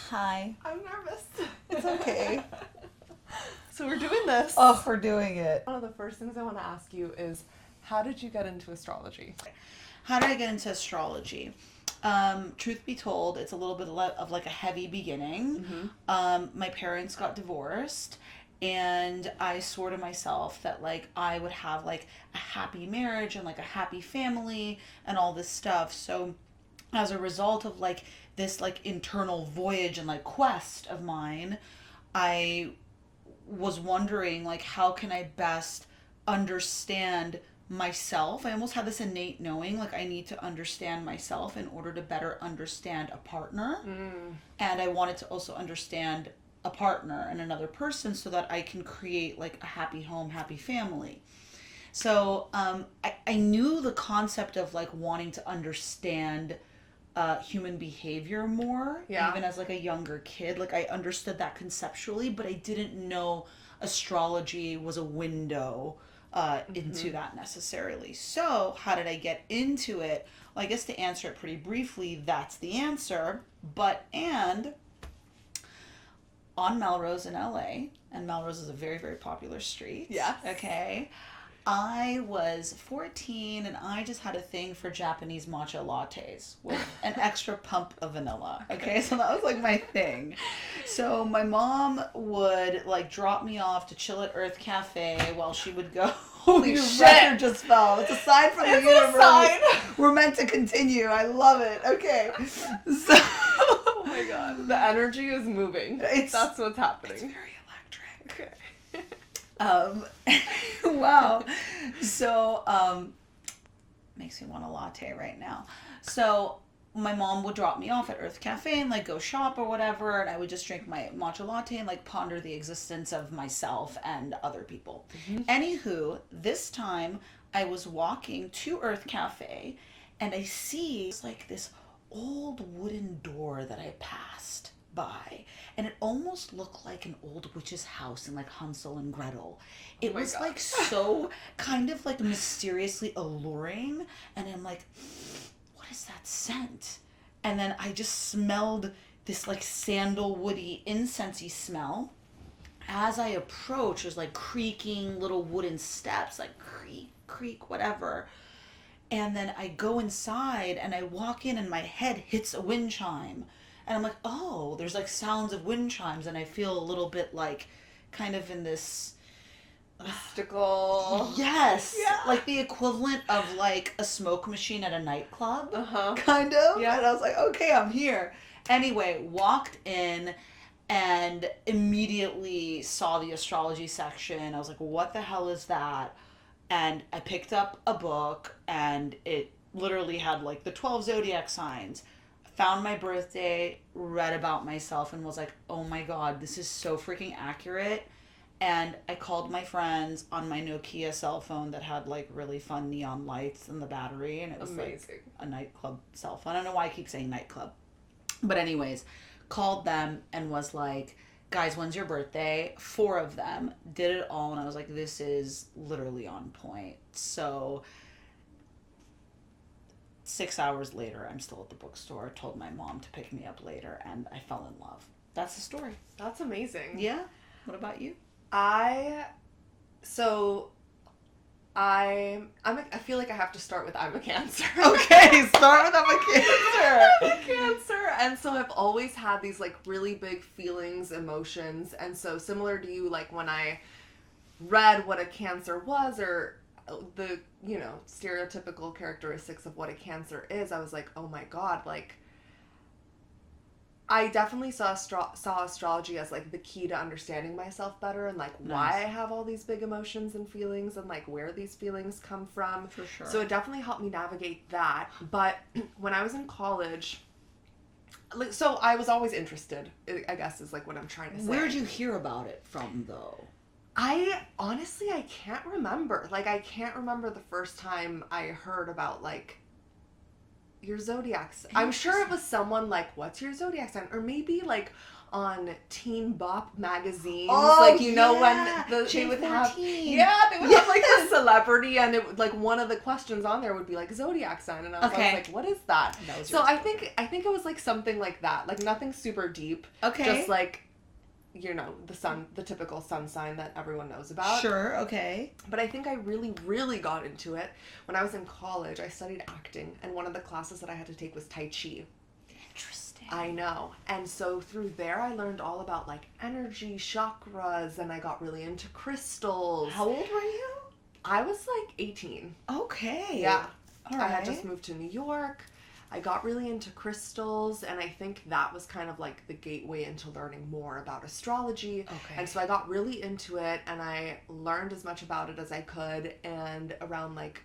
Hi. I'm nervous. It's okay. So we're doing this. Oh, we're doing it. One of the first things I want to ask you is, how did you get into astrology? How did I get into astrology? Truth be told, it's a little bit of like a heavy beginning. My parents got divorced, and I swore to myself that like I would have like a happy marriage and like a happy family and all this stuff. So as a result of like this like internal voyage and like quest of mine, I was wondering like how can I best understand myself. I almost had this innate knowing like I need to understand myself in order to better understand a partner. And I wanted to also understand a partner and another person so that I can create like a happy home, happy family. So I knew the concept of like wanting to understand human behavior more, even as like a younger kid. Like I understood that conceptually, but I didn't know astrology was a window into that necessarily. So how did I get into it? Well, I guess to answer it pretty briefly, that's the answer. And on Melrose in LA, and Melrose is a very, very popular street. Yes. Okay. I was 14 and I just had a thing for Japanese matcha lattes with an extra pump of vanilla. Okay, so that was like my thing. So my mom would like drop me off to chill at Earth Cafe while she would go. Holy shit! Record just fell. It's a sign from the universe. A sign. We're meant to continue. I love it. Okay. So. Oh my god. The energy is moving. That's what's happening. It's very electric. Okay. Wow. So, makes me want a latte right now. So, my mom would drop me off at Earth Cafe and like go shop or whatever, and I would just drink my matcha latte and like ponder the existence of myself and other people. Anywho, this time I was walking to Earth Cafe and I see like this old wooden door that I passed by, and it almost looked like an old witch's house in like Hansel and Gretel. It was like so kind of like mysteriously alluring, and I'm like, what is that scent? And then I just smelled this like sandalwoody incensey smell. As I approach, there's like creaking little wooden steps, like creak, creak, whatever. And then I go inside and I walk in and my head hits a wind chime. And I'm like, oh, there's like sounds of wind chimes, and I feel a little bit like kind of in this mystical. Yes. Yeah. Like the equivalent of like a smoke machine at a nightclub. Uh-huh. Kind of. Yeah. And I was like, okay, I'm here. Anyway, walked in and immediately saw the astrology section. I was like, what the hell is that? And I picked up a book and it literally had like the 12 zodiac signs. Found my birthday, read about myself, and was like, oh my god, this is so freaking accurate. And I called my friends on my Nokia cell phone that had like really fun neon lights in the battery, and it was like a nightclub cell phone. I don't know why I keep saying nightclub. But anyways, called them and was like, guys, when's your birthday? 4 of them. Did it all, and I was like, this is literally on point. So 6 hours later, I'm still at the bookstore. Told my mom to pick me up later, and I fell in love. That's the story. That's amazing. Yeah? What about you? I feel like I have to start with I'm a Cancer. Okay, start with I'm a Cancer. I'm a Cancer. And so I've always had these like really big feelings, emotions. And so similar to you, like when I read what a Cancer was, or the, you know, stereotypical characteristics of what a Cancer is, I was like, oh my god, like I definitely saw astrology as like the key to understanding myself better, and like why I have all these big emotions and feelings, and like where these feelings come from. For sure. So it definitely helped me navigate that. But when I was in college, so I was always interested, I guess is like what I'm trying to say. Where'd you hear about it from though? I can't remember. Like I can't remember the first time I heard about like your zodiac sign. I'm sure it was someone like, what's your zodiac sign? Or maybe like on Teen Bop magazines. Oh, like, you know, yeah. when they would have, J14. they would have like a celebrity, and it would, like, one of the questions on there would be like Zodiac sign, and I was like, what is that? So I think it was like something like that, like nothing super deep. Okay. Just like, you know, the typical sun sign that everyone knows about. Sure, okay. But I think I really, really got into it when I was in college. I studied acting, and one of the classes that I had to take was Tai Chi. Interesting. I know. And so through there, I learned all about, like, energy, chakras, and I got really into crystals. How old were you? I was, like, 18. Okay. Yeah. All right. I had just moved to New York. I got really into crystals, and I think that was kind of, like, the gateway into learning more about astrology. Okay. And so I got really into it, and I learned as much about it as I could, and around, like,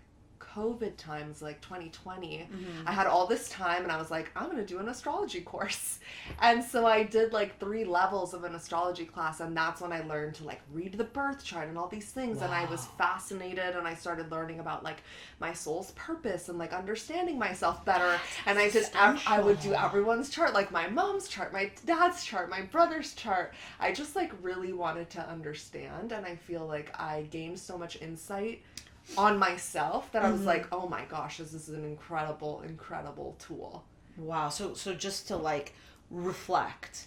COVID times, like 2020, I had all this time, and I was like, I'm going to do an astrology course. And so I did like 3 levels of an astrology class, and that's when I learned to like read the birth chart and all these things. Wow. And I was fascinated, and I started learning about like my soul's purpose and like understanding myself better. And I would do everyone's chart, like my mom's chart, my dad's chart, my brother's chart. I just like really wanted to understand, and I feel like I gained so much insight on myself that I was like, oh my gosh, this is an incredible, incredible tool. Wow. So just to like reflect.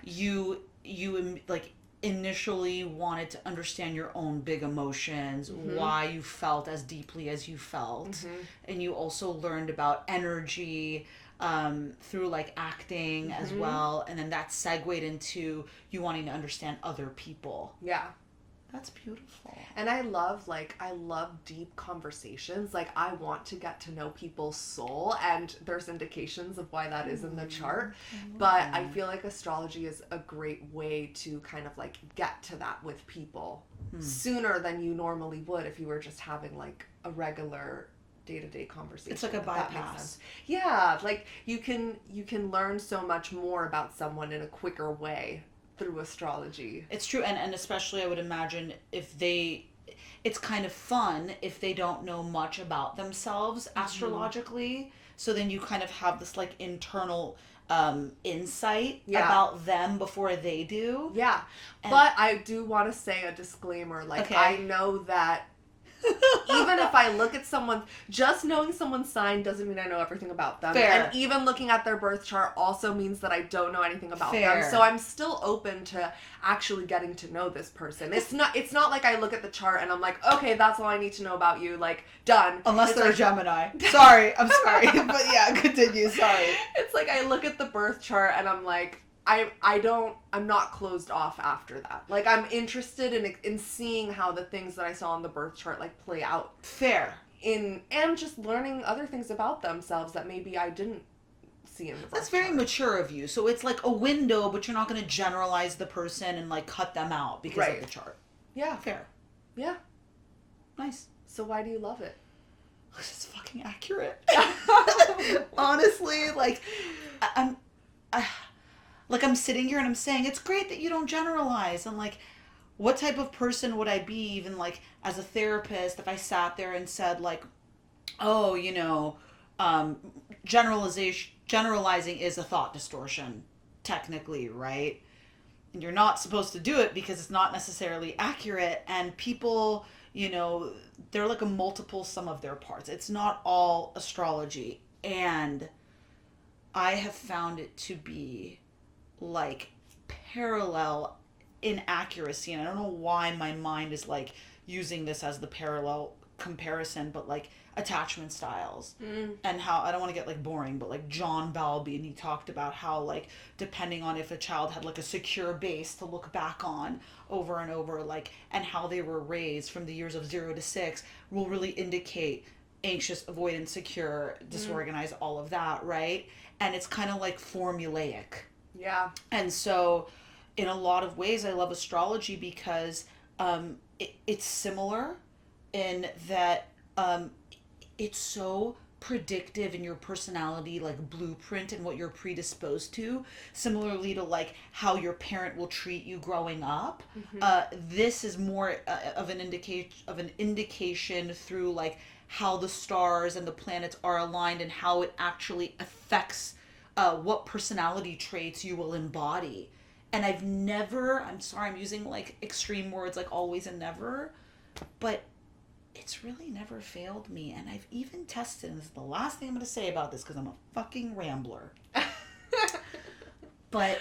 You like initially wanted to understand your own big emotions, why you felt as deeply as you felt, and you also learned about energy through like acting as well, and then that segued into you wanting to understand other people. Yeah. That's beautiful. And I love deep conversations. Like, I want to get to know people's soul, and there's indications of why that is in the chart. But I feel like astrology is a great way to kind of like get to that with people sooner than you normally would if you were just having like a regular day-to-day conversation. It's like a bypass. Yeah, like you can learn so much more about someone in a quicker way through astrology. It's true, and especially I would imagine it's kind of fun if they don't know much about themselves astrologically, so then you kind of have this like internal insight about them before they do. Yeah. But I do want to say a disclaimer, like I know that even if I look at someone, just knowing someone's sign doesn't mean I know everything about them. Fair. And even looking at their birth chart also means that I don't know anything about Fair. them. So I'm still open to actually getting to know this person. It's not like I look at the chart and I'm like, okay, that's all I need to know about you, like, done. Unless they're a Gemini. Sorry, I'm sorry. But yeah, continue, sorry. It's like I look at the birth chart and I'm like, I'm not closed off after that. Like, I'm interested in seeing how the things that I saw on the birth chart, like, play out. Fair. And just learning other things about themselves that maybe I didn't see in the birth That's very chart. mature of you. So it's like a window, but you're not going to generalize the person and, like, cut them out because of the chart. Yeah. Fair. Yeah. Nice. So why do you love it? It's fucking accurate. Honestly, like, I'm sitting here and I'm saying, it's great that you don't generalize. And like, what type of person would I be even like as a therapist if I sat there and said like, oh, you know, generalizing is a thought distortion, technically, right? And you're not supposed to do it because it's not necessarily accurate. And people, you know, they're like a multiple sum of their parts. It's not all astrology. And I have found it to be like parallel inaccuracy, and I don't know why my mind is like using this as the parallel comparison, but like attachment styles and how I don't want to get like boring, but like John Balby, and he talked about how like depending on if a child had like a secure base to look back on over and over, like, and how they were raised from the years of 0 to 6 will really indicate anxious, avoidant, secure, disorganized, all of that, right? And it's kind of like formulaic. Yeah. And so in a lot of ways, I love astrology because it's similar in that it's so predictive in your personality, like blueprint and what you're predisposed to, similarly to like how your parent will treat you growing up. This is more of an indication through like how the stars and the planets are aligned and how it actually affects what personality traits you will embody. And I've never, I'm sorry, I'm using like extreme words like always and never, but it's really never failed me. And I've even tested, and this is the last thing I'm going to say about this because I'm a fucking rambler. But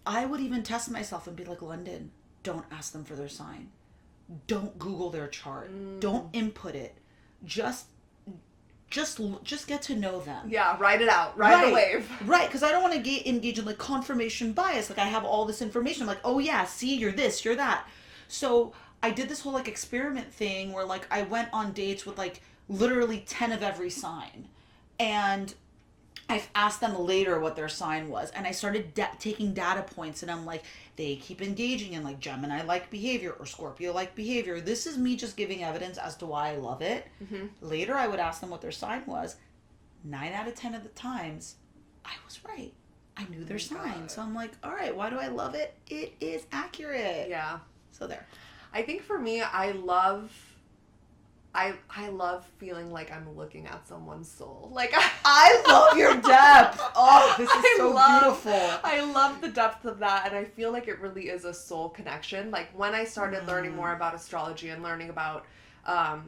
I would even test myself and be like, London, don't ask them for their sign. Don't Google their chart. Don't input it. Just get to know them. Yeah, write it out. Ride the wave. Right, because I don't want to engage in like confirmation bias. Like I have all this information. I'm like, oh yeah, see, you're this, you're that. So I did this whole like experiment thing where like I went on dates with like literally 10 of every sign. And I've asked them later what their sign was. And I started taking data points, and I'm like, they keep engaging in like Gemini-like behavior or Scorpio-like behavior. This is me just giving evidence as to why I love it. Mm-hmm. Later, I would ask them what their sign was. 9 out of 10 of the times, I was right. I knew their sign. So I'm like, all right, why do I love it? It is accurate. Yeah. So there. I think for me, I love feeling like I'm looking at someone's soul. Like I love your depth. Oh, this is beautiful. I love the depth of that, and I feel like it really is a soul connection. Like when I started learning more about astrology and learning about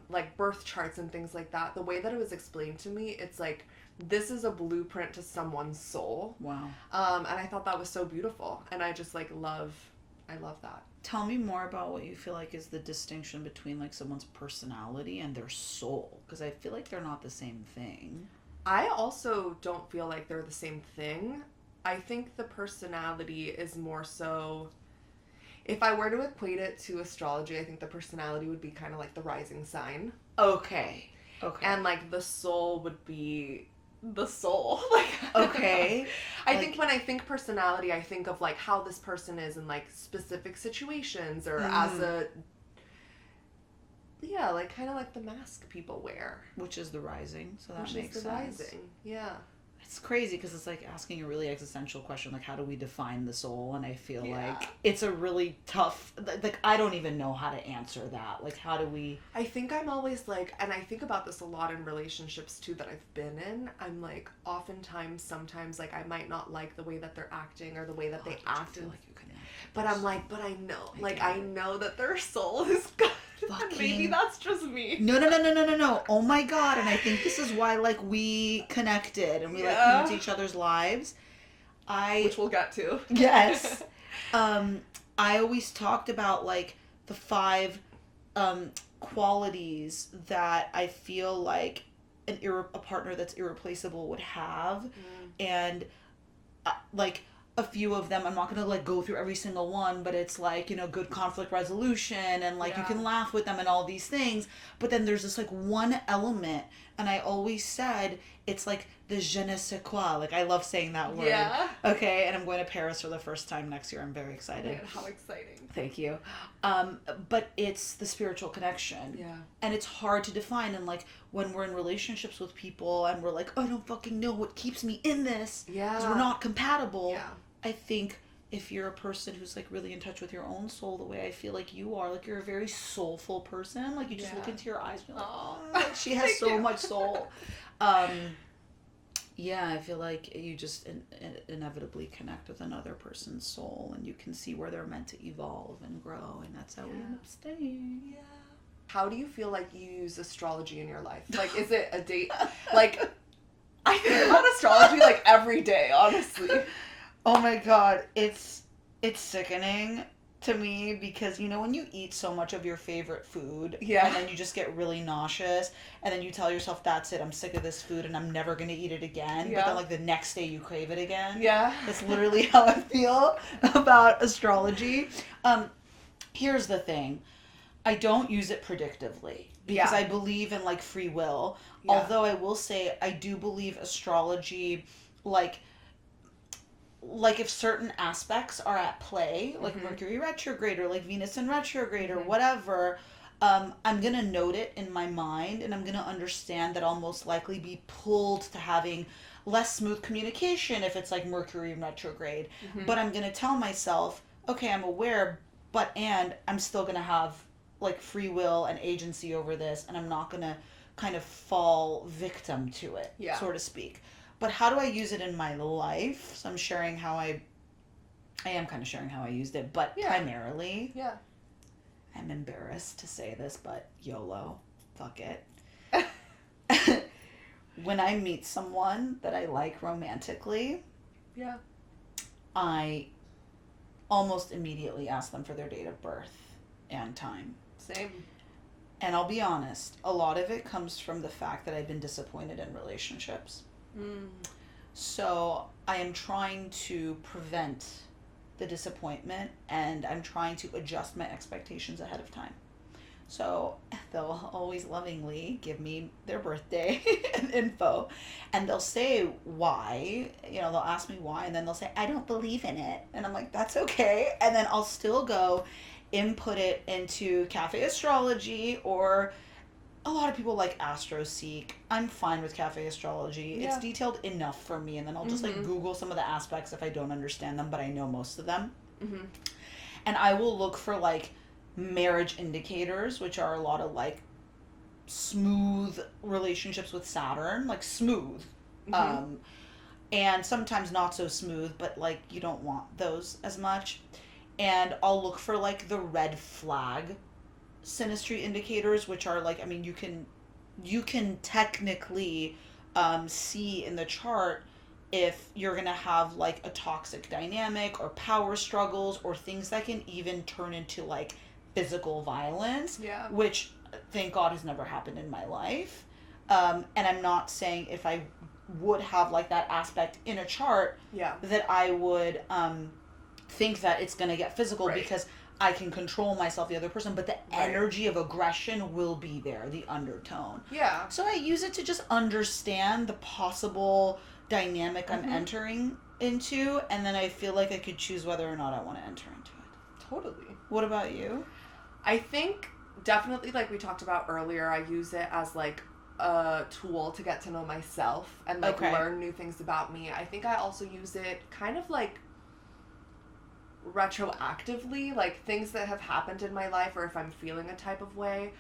like birth charts and things like that, the way that it was explained to me, it's like this is a blueprint to someone's soul. Wow. And I thought that was so beautiful, and I just like I love that. Tell me more about what you feel like is the distinction between like someone's personality and their soul, because I feel like they're not the same thing. I also don't feel like they're the same thing. I think the personality is more so, if I were to equate it to astrology, I think the personality would be kind of like the rising sign. Okay. And like the soul would be the soul. Like okay. I think when I think personality, I think of like how this person is in like specific situations or as a like kind of like the mask people wear, which is the rising. So that makes sense. Rising. Yeah. It's crazy because it's like asking a really existential question, like how do we define the soul? And I feel like it's a really tough, like I don't even know how to answer that. Like how do we... I think I'm always like, and I think about this a lot in relationships too that I've been in. I'm like, oftentimes, sometimes like I might not like the way that they're acting or the way that they act. Feel like you can but I'm like, but I know, I know that their soul is good. And maybe that's just me. No. Oh my God. And I think this is why like we connected and we like came into each other's lives. Which we'll get to. Yes. I always talked about like the 5 qualities that I feel like a partner that's irreplaceable would have. And like a few of them, I'm not going to like go through every single one, but it's like, you know, good conflict resolution and like you can laugh with them and all these things. But then there's this like one element, and I always said it's like the je ne sais quoi. Like I love saying that word. Yeah. Okay, and I'm going to Paris for the first time next year. I'm very excited. Man, how exciting. Thank you. But it's the spiritual connection. Yeah. And it's hard to define. And like when we're in relationships with people and we're like, I don't fucking know what keeps me in this. Yeah. Because we're not compatible. Yeah. I think if you're a person who's like really in touch with your own soul the way I feel like you are, like you're a very soulful person. Like you just look into your eyes and you're like, oh, like, she has so much soul. Yeah, I feel like you just inevitably connect with another person's soul, and you can see where they're meant to evolve and grow, and that's how we end up staying. Yeah. How do you feel like you use astrology in your life? Like, is it a date? Like, I think about astrology like every day, honestly. Oh my God, it's sickening to me because, you know, when you eat so much of your favorite food and then you just get really nauseous and then you tell yourself, that's it, I'm sick of this food and I'm never going to eat it again. But then like the next day you crave it again. Yeah. That's literally how I feel about astrology. Here's the thing. I don't use it predictively because I believe in like free will. Yeah. Although I will say I do believe astrology, like if certain aspects are at play, like Mercury retrograde or like Venus in retrograde or whatever, I'm going to note it in my mind and I'm going to understand that I'll most likely be pulled to having less smooth communication if it's like Mercury in retrograde. But I'm going to tell myself, okay, I'm aware, and I'm still going to have like free will and agency over this, and I'm not going to kind of fall victim to it, so to speak. But how do I use it in my life? So I'm sharing how I I am kind of sharing how I used it, but Yeah. primarily, Yeah. I'm embarrassed to say this, but YOLO. Fuck it. When I meet someone that I like romantically, Yeah. I almost immediately ask them for their date of birth and time. Same. And I'll be honest, a lot of it comes from the fact that I've been disappointed in relationships. So I am trying to prevent the disappointment, and I'm trying to adjust my expectations ahead of time. So they'll always lovingly give me their birthday and info, and they'll say why, they'll ask me why, and then they'll say, I don't believe in it. And I'm like, that's okay. And then I'll still go input it into Cafe Astrology, or a lot of people like AstroSeek. I'm fine with Cafe Astrology. Yeah. It's detailed enough for me, and then I'll just like Google some of the aspects if I don't understand them, but I know most of them. And I will look for like marriage indicators, which are a lot of like smooth relationships with Saturn, like smooth. And sometimes not so smooth, but like you don't want those as much. And I'll look for like the red flag synastry indicators, which are like, I mean, you can technically see in the chart if you're gonna have like a toxic dynamic or power struggles or things that can even turn into like physical violence, which thank God has never happened in my life. And I'm not saying if I would have like that aspect in a chart that I would think that it's gonna get physical, because I can control myself, the other person, but the energy of aggression will be there, the undertone. Yeah. So I use it to just understand the possible dynamic I'm entering into, and then I feel like I could choose whether or not I want to enter into it. Totally. What about you? I think definitely, like we talked about earlier, I use it as like a tool to get to know myself and like learn new things about me. I think I also use it kind of like retroactively, like things that have happened in my life, or if I'm feeling a type of way,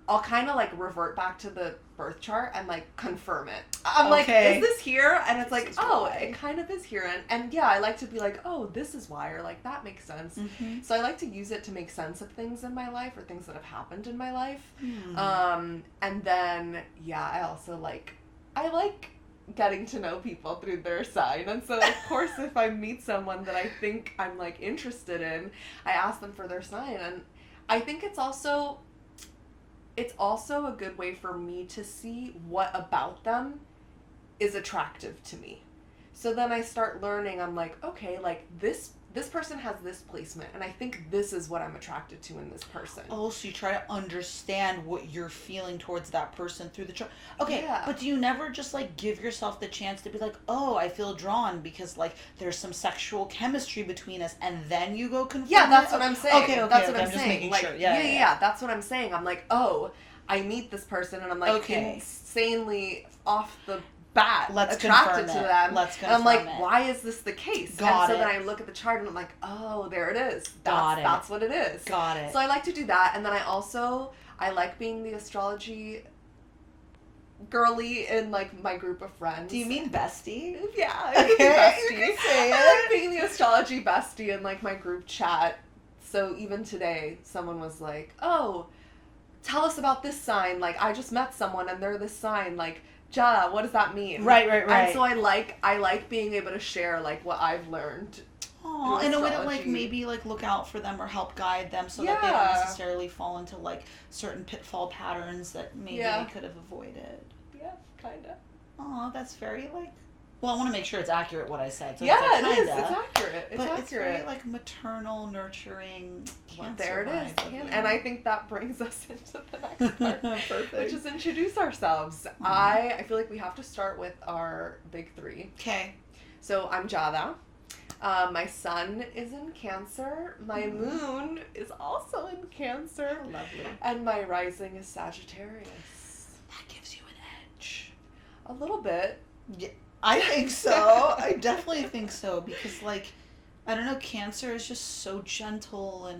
I'll kind of like revert back to the birth chart and like confirm it. I'm like, is this here? And it's like, oh, it kind of is here. And yeah, I like to be like, oh, this is why, or like that makes sense. So I like to use it to make sense of things in my life or things that have happened in my life. And then I also like getting to know people through their sign. And so of course if I meet someone that I think I'm like interested in, I ask them for their sign. And I think it's also a good way for me to see what about them is attractive to me. So then I start learning, I'm like, okay, like this person has this placement, and I think this is what I'm attracted to in this person. Oh, so you try to understand what you're feeling towards that person through the chart. Okay, but do you never just like give yourself the chance to be like, oh, I feel drawn because like there's some sexual chemistry between us, and then you go confirm? Yeah, that's what I'm saying. Okay, that's what I'm saying. just making like, sure. Yeah, that's what I'm saying. I'm like, oh, I meet this person, and I'm like insanely off the bat attracted to them. And I'm like, why is this the case? Then I look at the chart and I'm like, oh, there it is. That's what it is. Got it. So I like to do that, and then I like being the astrology girly in like my group of friends. Do you mean bestie? Yeah, bestie. You can say it. I like being the astrology bestie in like my group chat. So even today, someone was like, oh, tell us about this sign. Like, I just met someone and they're this sign. Like, Giada, what does that mean? Right. And so I like being able to share like what I've learned. Oh, in a way to like maybe like look out for them or help guide them so that they don't necessarily fall into like certain pitfall patterns that maybe they could have avoided. Yeah, kinda. Oh, that's very like. Well, I want to make sure it's accurate what I said. So yeah, it's like, it is. It's accurate. It's very like maternal, nurturing. There it is. And I think that brings us into the next part, Perfect. which is introduce ourselves. I feel like we have to start with our big three. Okay. So I'm Giada. My sun is in Cancer. My moon is also in Cancer. Lovely. And my rising is Sagittarius. That gives you an edge. A little bit. Yeah. I think so. I definitely think so, because like, I don't know, Cancer is just so gentle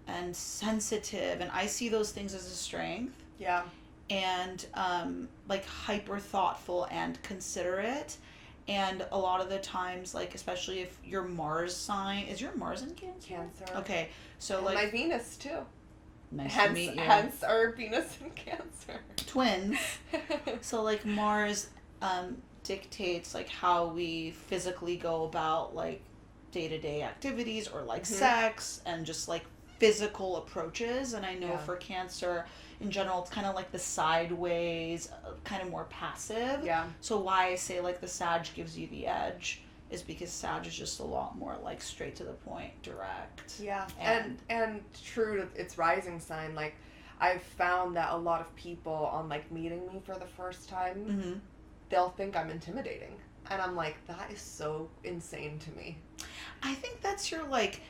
and sensitive, and I see those things as a strength. Yeah. And like hyper thoughtful and considerate, And a lot of the times, like, especially if your Mars sign, is your Mars in Cancer? Cancer. Okay, so And like, my Venus too. nice hence, to meet you. Hence our Venus in Cancer. Twins. So like Mars dictates like how we physically go about like day-to-day activities or like sex and just like physical approaches. And I know for Cancer in general, it's kind of like the sideways, kind of more passive. Yeah. So why I say like the Sag gives you the edge is because Sag is just a lot more like straight to the point, direct. Yeah. And true to its rising sign, like I've found that a lot of people on like meeting me for the first time, they'll think I'm intimidating. And I'm like, that is so insane to me. I think that's your like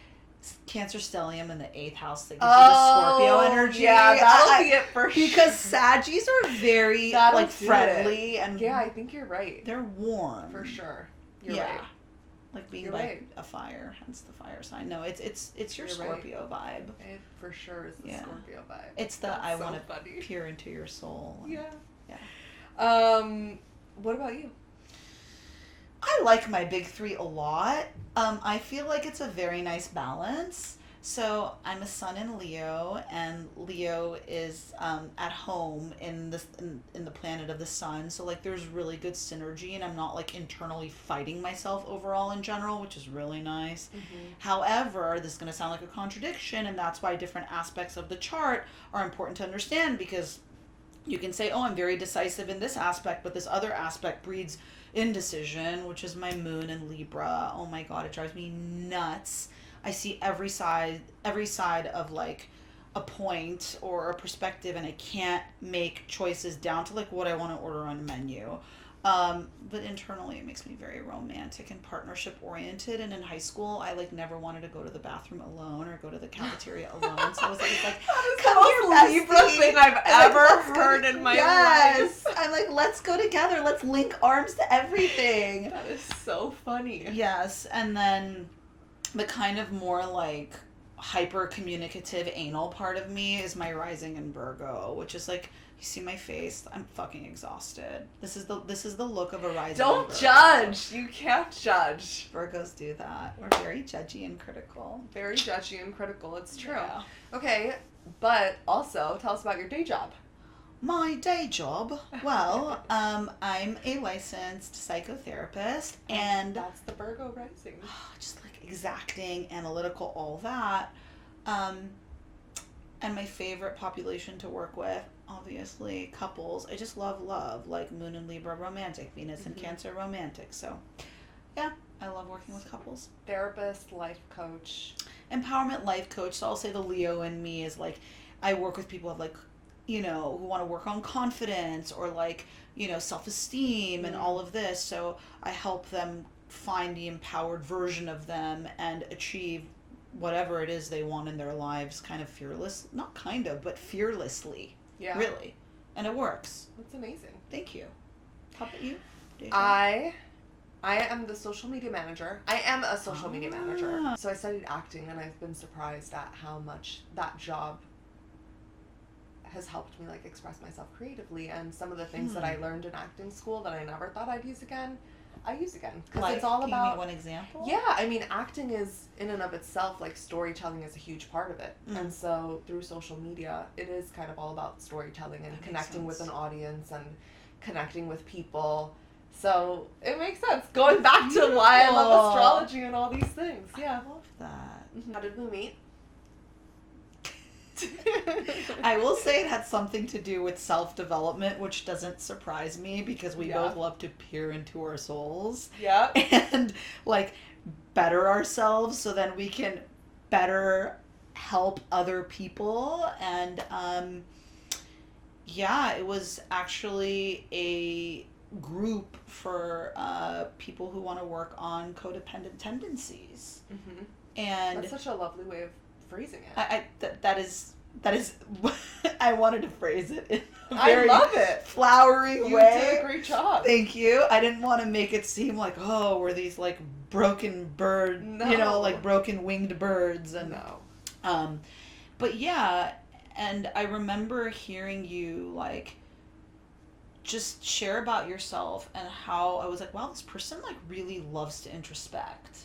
Cancer stellium in the 8th house that gives you the Scorpio energy. Yeah, that'll be it for sure. Because Saggies are very like friendly and yeah, I think you're right. They're warm For sure. You're right. Like being You're by right. a fire, hence the fire sign. No, it's your You're Scorpio vibe. It for sure is the Scorpio vibe. It's the That's I so want to funny. peer into your soul. And, yeah. What about you? I like my big 3 a lot. I feel like it's a very nice balance. So I'm a sun in Leo, and Leo is at home in the planet of the sun. So like there's really good synergy, and I'm not like internally fighting myself overall in general, which is really nice. However, this is going to sound like a contradiction, and that's why different aspects of the chart are important to understand, because you can say, oh, I'm very decisive in this aspect, but this other aspect breeds indecision, which is my moon in Libra. Oh my God, it drives me nuts. I see every side of like a point or a perspective, and I can't make choices down to like what I want to order on a menu. But internally it makes me very romantic and partnership oriented. And in high school, I like never wanted to go to the bathroom alone or go to the cafeteria alone. So I was like, come here, Libra thing I've ever heard in my life. I'm like, let's go together. Let's link arms to everything. That is so funny. Yes. And then the kind of more like hyper communicative anal part of me is my rising in Virgo, which is like, you see my face, I'm fucking exhausted. This is the look of a rising. Don't Virgo. judge. You can't judge. Virgos do that. We're very judgy and critical. Very judgy and critical. It's true. Yeah. Okay, but also tell us about your day job. My day job, well, I'm a licensed psychotherapist, and that's the Virgo rising. Just like exacting, analytical, all that. And my favorite population to work with, obviously, couples. I just love, like Moon and Libra romantic, Venus and Cancer romantic. So, yeah, I love working with couples. Therapist, life coach. Empowerment life coach. So I'll say the Leo in me is like, I work with people who have like, you know, who want to work on confidence or like, you know, self-esteem and all of this. So I help them find the empowered version of them and achieve whatever it is they want in their lives, kind of but fearlessly. Yeah. Really. And it works. That's amazing. Thank you. How about you? I am the social media manager. I am a social media manager. So I studied acting, and I've been surprised at how much that job has helped me like express myself creatively, and some of the things that I learned in acting school that I never thought I'd use again, I use again. Because it's all can about... you give me one example? Yeah, I mean, acting is, in and of itself, like, storytelling is a huge part of it. And so, through social media, it is kind of all about storytelling and connecting with an audience and connecting with people. So, it makes sense. Going back to why I love astrology and all these things. Yeah. I love that. How did we meet? I will say it had something to do with self-development, which doesn't surprise me because we both love to peer into our souls. Yeah. And like better ourselves so then we can better help other people. And it was actually a group for people who want to work on codependent tendencies. And that's such a lovely way of phrasing it. That is I wanted to phrase it in a I very love it. flowery way. You did a great job. Thank you. I didn't want to make it seem like, oh, we're these like broken bird, you know, like broken winged birds. And but yeah, and I remember hearing you like just share about yourself and how I was like, wow, this person like really loves to introspect.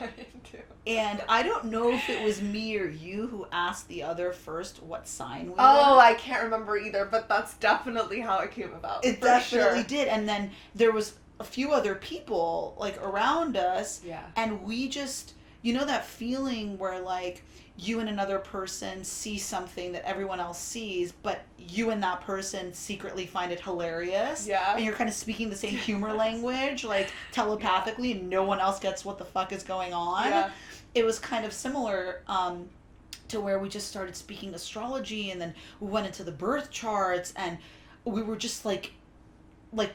I do. And I don't know if it was me or you who asked the other first what sign we were. I can't remember either, but that's definitely how it came about. It definitely did. And then there was a few other people like around us. Yeah. And we just, you know, that feeling where like you and another person see something that everyone else sees, but you and that person secretly find it hilarious. Yeah. And you're kind of speaking the same humor language, like telepathically, and no one else gets what the fuck is going on. Yeah. It was kind of similar to where we just started speaking astrology, and then we went into the birth charts, and we were just like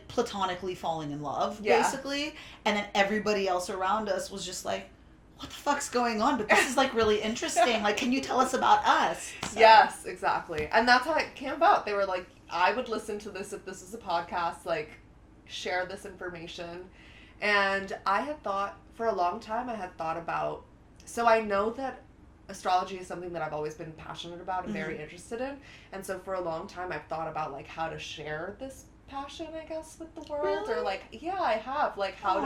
platonically falling in love, basically. And then everybody else around us was just like, what the fuck's going on? But this is like really interesting. Like, can you tell us about us? So. Yes, exactly. And that's how it came about. They were like, I would listen to this if this was a podcast, like, share this information. And I had thought, for a long time, about, so I know that astrology is something that I've always been passionate about and very interested in. And so for a long time, I've thought about, like, how to share this passion, I guess, with the world. Really? Or, like, yeah, I have, like, how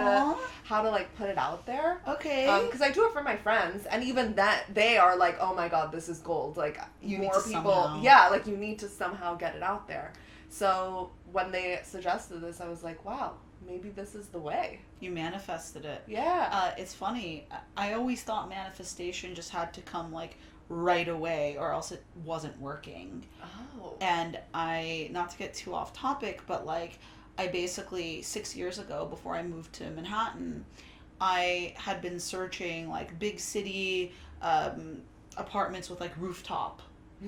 to like put it out there. Okay. Because I do it for my friends, and even that, they are like, oh my god, this is gold. Like, You more need to people, somehow. yeah, like, you need to somehow get it out there. So when they suggested this, I was like, wow, maybe this is the way. You manifested it. Yeah. It's funny. I always thought manifestation just had to come like right away, or else it wasn't working. Oh. And I, not to get too off topic, but like I basically 6 years ago, before I moved to Manhattan, I had been searching like big city apartments with like rooftop,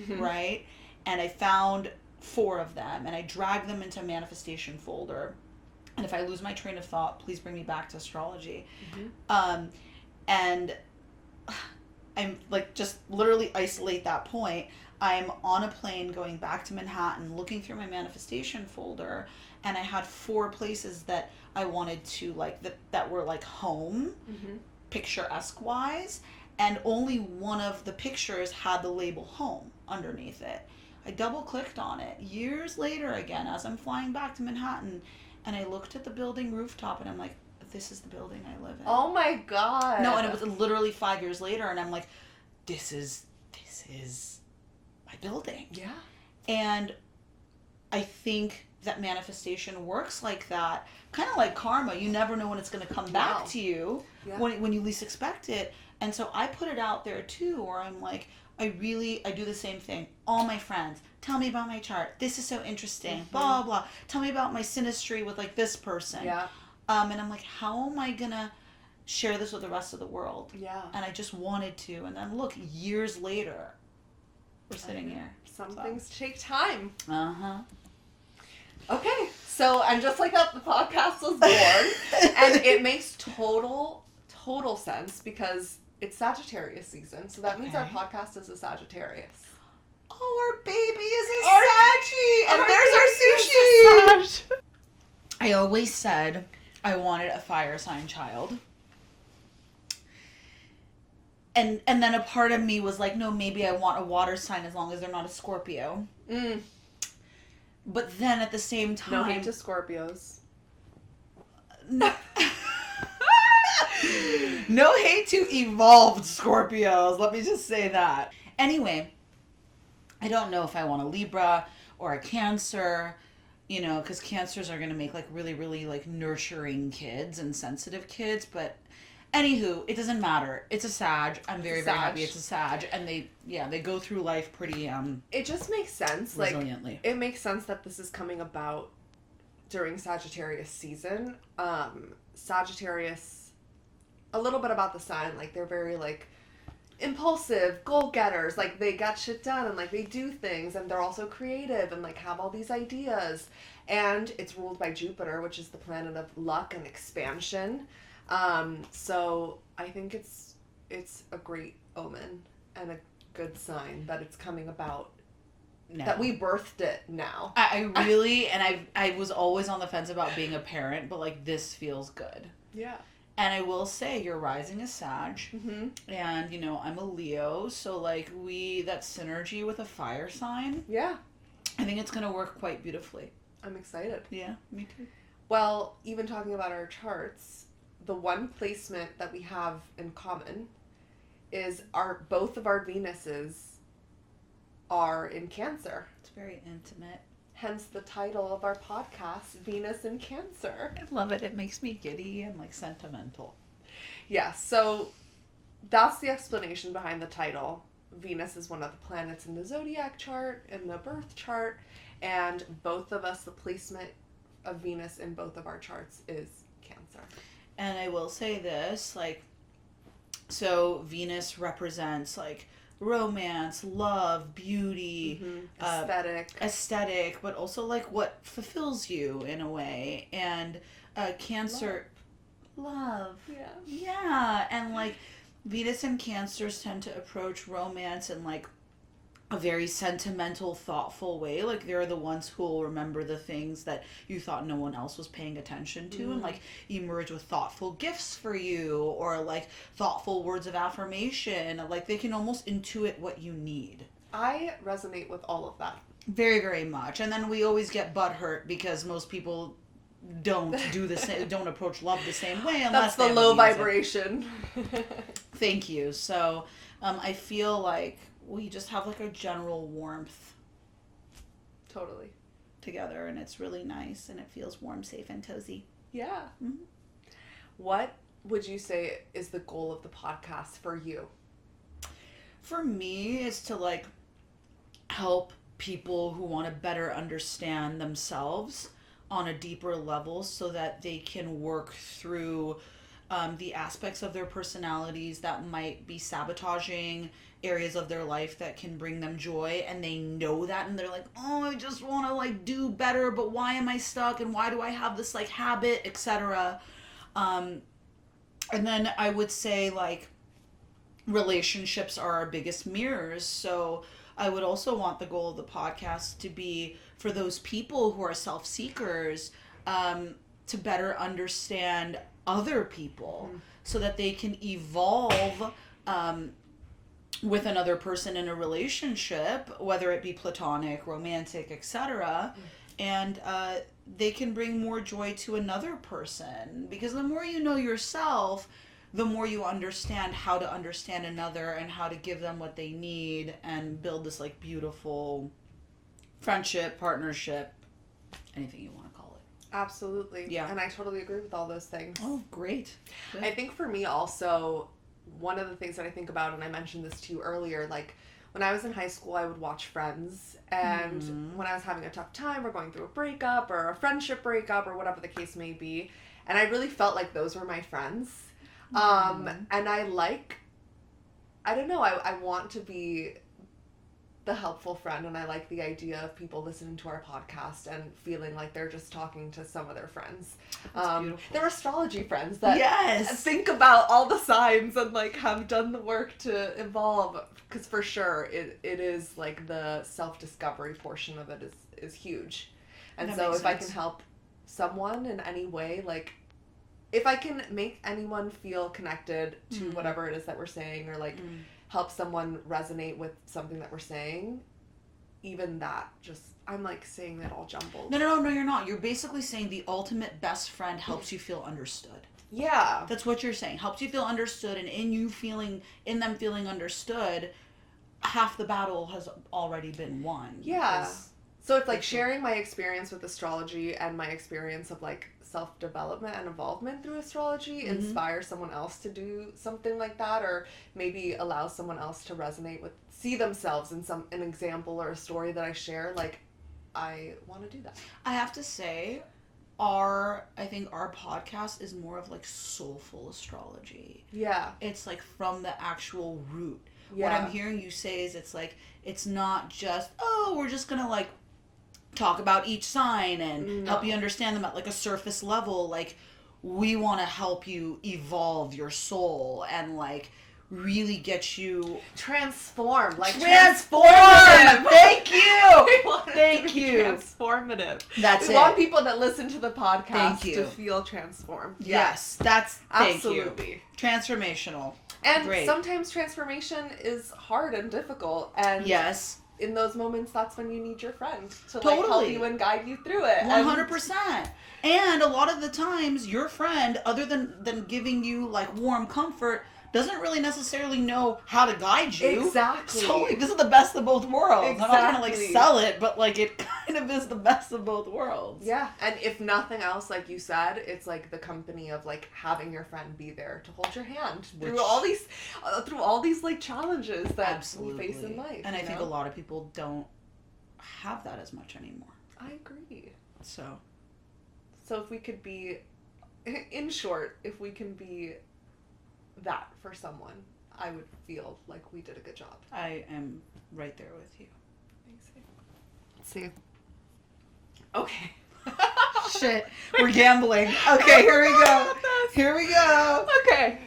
right? And I found 4 of them, and I dragged them into a manifestation folder. And if I lose my train of thought, please bring me back to astrology. And I'm like, just literally isolate that point. I'm on a plane going back to Manhattan, looking through my manifestation folder, and I had 4 places that I wanted to like, that were like home, picturesque wise, and only one of the pictures had the label home underneath it. I double clicked on it years later again as I'm flying back to Manhattan, and I looked at the building rooftop, and I'm like, this is the building I live in. Oh my god. No, and it was literally 5 years later, and I'm like, this is my building. Yeah. And I think that manifestation works like that, kind of like karma. You never know when it's going to come back to you when you least expect it. And so I put it out there too, where I'm like, I do the same thing. All my friends, tell me about my chart. This is so interesting. Blah, blah. Tell me about my synastry with like this person. Yeah. And I'm like, how am I going to share this with the rest of the world? Yeah. And I just wanted to. And then look, years later, we're sitting here. Some things take time. Uh-huh. Okay. So, and just like that, the podcast was born. And it makes total sense because it's Sagittarius season. So that means our podcast is a Sagittarius. Oh, our baby is a Saggy! And there's our sushi! I always said I wanted a fire sign child. And then a part of me was like, no, maybe I want a water sign as long as they're not a Scorpio. But then at the same time... No hate to Scorpios. No, no hate to evolved Scorpios. Let me just say that. Anyway, I don't know if I want a Libra or a Cancer, you know, because Cancers are going to make like really, really like nurturing kids and sensitive kids. But anywho, it doesn't matter. It's a Sag. I'm very, very happy it's a Sag. And they go through life pretty it just makes sense. resiliently. Like, it makes sense that this is coming about during Sagittarius season. Sagittarius, a little bit about the sign, like they're very like impulsive, goal-getters, like they get shit done and like they do things, and they're also creative and like have all these ideas. And it's ruled by Jupiter, which is the planet of luck and expansion. So I think it's a great omen and a good sign that it's coming about. No. That we birthed it now. I really, and I was always on the fence about being a parent, but like this feels good. Yeah. And I will say, your rising is Sag, and you know I'm a Leo, so like that synergy with a fire sign. Yeah. I think it's gonna work quite beautifully. I'm excited. Yeah, me too. Well, even talking about our charts, the one placement that we have in common is both of our Venuses are in Cancer. It's very intimate. Hence the title of our podcast, Venus in Cancer. I love it. It makes me giddy and like sentimental. Yeah, so that's the explanation behind the title. Venus is one of the planets in the zodiac chart, in the birth chart, and both of us, the placement of Venus in both of our charts is Cancer. And I will say this, like, so Venus represents like romance, love, beauty, aesthetic, but also like what fulfills you in a way. And Cancer, love. Yeah. And like Venus and Cancers tend to approach romance in like a very sentimental, thoughtful way. Like they're the ones who will remember the things that you thought no one else was paying attention to, and like emerge with thoughtful gifts for you, or like thoughtful words of affirmation. Like they can almost intuit what you need. I resonate with all of that. Very, very much. And then we always get butthurt because most people don't do the same, don't approach love the same way. Unless that's the low vibration. Thank you. So I feel like we just have like a general warmth. Totally. Together, and it's really nice, and it feels warm, safe, and cozy. Yeah. Mm-hmm. What would you say is the goal of the podcast for you? For me, it's to like help people who want to better understand themselves on a deeper level so that they can work through the aspects of their personalities that might be sabotaging areas of their life that can bring them joy, and they know that, and they're like, oh, I just want to like do better, but why am I stuck, and why do I have this like habit, etc. And then I would say like relationships are our biggest mirrors, so I would also want the goal of the podcast to be for those people who are self-seekers, to better understand other people so that they can evolve with another person in a relationship, whether it be platonic, romantic, etc. And they can bring more joy to another person, because the more you know yourself, the more you understand how to understand another and how to give them what they need and build this like beautiful friendship, partnership, anything you want to call it. Absolutely. Yeah. And I totally agree with all those things. Oh, great. Good. I think for me also, one of the things that I think about, and I mentioned this to you earlier, like when I was in high school, I would watch Friends, and when I was having a tough time or going through a breakup or a friendship breakup or whatever the case may be, and I really felt like those were my friends. And I don't know, I want to be the helpful friend, and I like the idea of people listening to our podcast and feeling like they're just talking to some of their friends. They're astrology friends that think about all the signs and like have done the work to evolve, because for sure it is like the self-discovery portion of it is huge. And so if I can help someone in any way, like if I can make anyone feel connected to whatever it is that we're saying, or like help someone resonate with something that we're saying, even that, just, I'm like saying that all jumbled. No, you're not. You're basically saying the ultimate best friend helps you feel understood. Yeah. That's what you're saying. Helps you feel understood, and in them feeling understood, half the battle has already been won. Yeah. So it's like sharing my experience with astrology and my experience of like self-development and involvement through astrology inspire someone else to do something like that, or maybe allow someone else to resonate with, see themselves in an example or a story that I share. Like, I want to do that. I have to say, I think our podcast is more of like soulful astrology. Yeah. It's like from the actual root. Yeah. What I'm hearing you say is it's like, it's not just, oh, we're just gonna like talk about each sign and help you understand them at like a surface level. Like, we want to help you evolve your soul and like really get you transform. Thank you. Thank you. Transformative. That's we want people that listen to the podcast to feel transformed. Yes, that's absolutely transformational. And sometimes transformation is hard and difficult, and yes, in those moments, that's when you need your friend to like help you and guide you through it. 100%. And a lot of the times, your friend, other than giving you like warm comfort, doesn't really necessarily know how to guide you. Exactly. So like, this is the best of both worlds. Exactly. I'm not trying to like sell it, but like it kind of is the best of both worlds. Yeah, and if nothing else, like you said, it's like the company of like having your friend be there to hold your hand through all these like challenges that we face in life. And I think a lot of people don't have that as much anymore. I agree. So if we could be, in short, if we can be that for someone, I would feel like we did a good job. I am right there with you. Let's see. Okay. Shit. We're gambling. Okay, here we go. Here we go. Okay.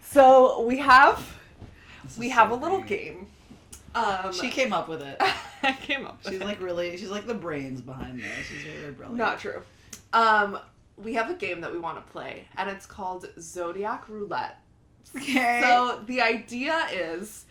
So we have a little game. She came up with it. I came up with it. She's like the brains behind this. She's very brilliant. Not true. We have a game that we want to play, and it's called Zodiac Roulette. Okay. So the idea is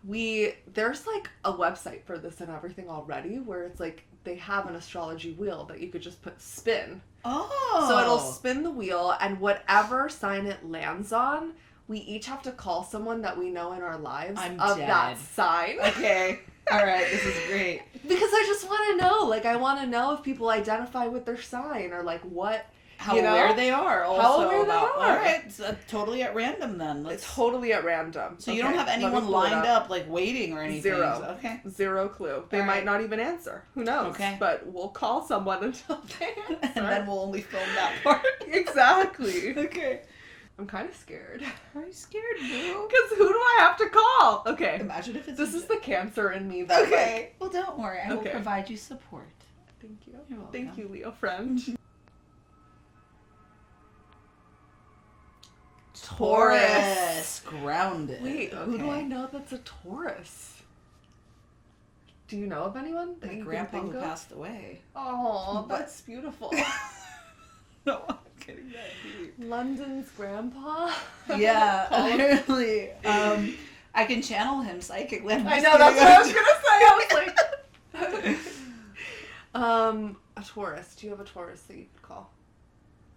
there's like a website for this and everything already where it's like they have an astrology wheel that you could just put spin. Oh. So it'll spin the wheel, and whatever sign it lands on, we each have to call someone that we know in our lives that sign. Okay. All right. This is great. Because I just want to know. Like, I want to know if people identify with their sign or like what. How aware they are. Also how aware they are. All right. It's totally at random then. It's totally at random. So you don't have anyone lined up like waiting or anything. Zero. Okay. Zero clue. They might not even answer. Who knows? Okay. But we'll call someone until they answer. And then we'll only film that part. Exactly. Okay. I'm kind of scared. Are you scared, boo? Because who do I have to call? Okay. Imagine if it's... This is the Cancer in me. That okay. Well, don't worry. I will provide you support. Thank you. You're welcome. Thank you, Leo friend. Taurus. Grounded. Wait, who do I know that's a Taurus? Do you know of anyone that My you grandpa can think who of? passed away. Oh, that's beautiful. No, I'm kidding. That deep. London's grandpa? Yeah, apparently. I can channel him psychically. I know, that's what I was gonna say. I was like... a Taurus. Do you have a Taurus that you could call?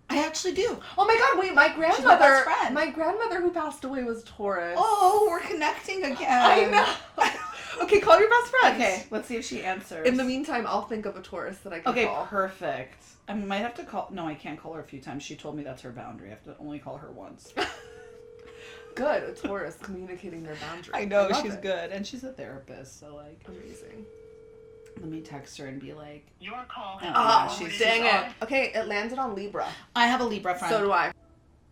I actually do. Oh my god, wait, my grandmother. She's my best friend. My grandmother who passed away was Taurus. Oh, we're connecting again. I know. Okay, call your best friend. Okay, let's see if she answers. In the meantime, I'll think of a Taurus that I can call. Okay, perfect. I might have to call... No, I can't call her a few times. She told me that's her boundary. I have to only call her once. Good, a Taurus communicating their boundaries. I know, she's good. And she's a therapist, so like... Amazing. Let me text her and be like... Your call. She's dang it. Okay, it landed on Libra. I have a Libra friend. So do I.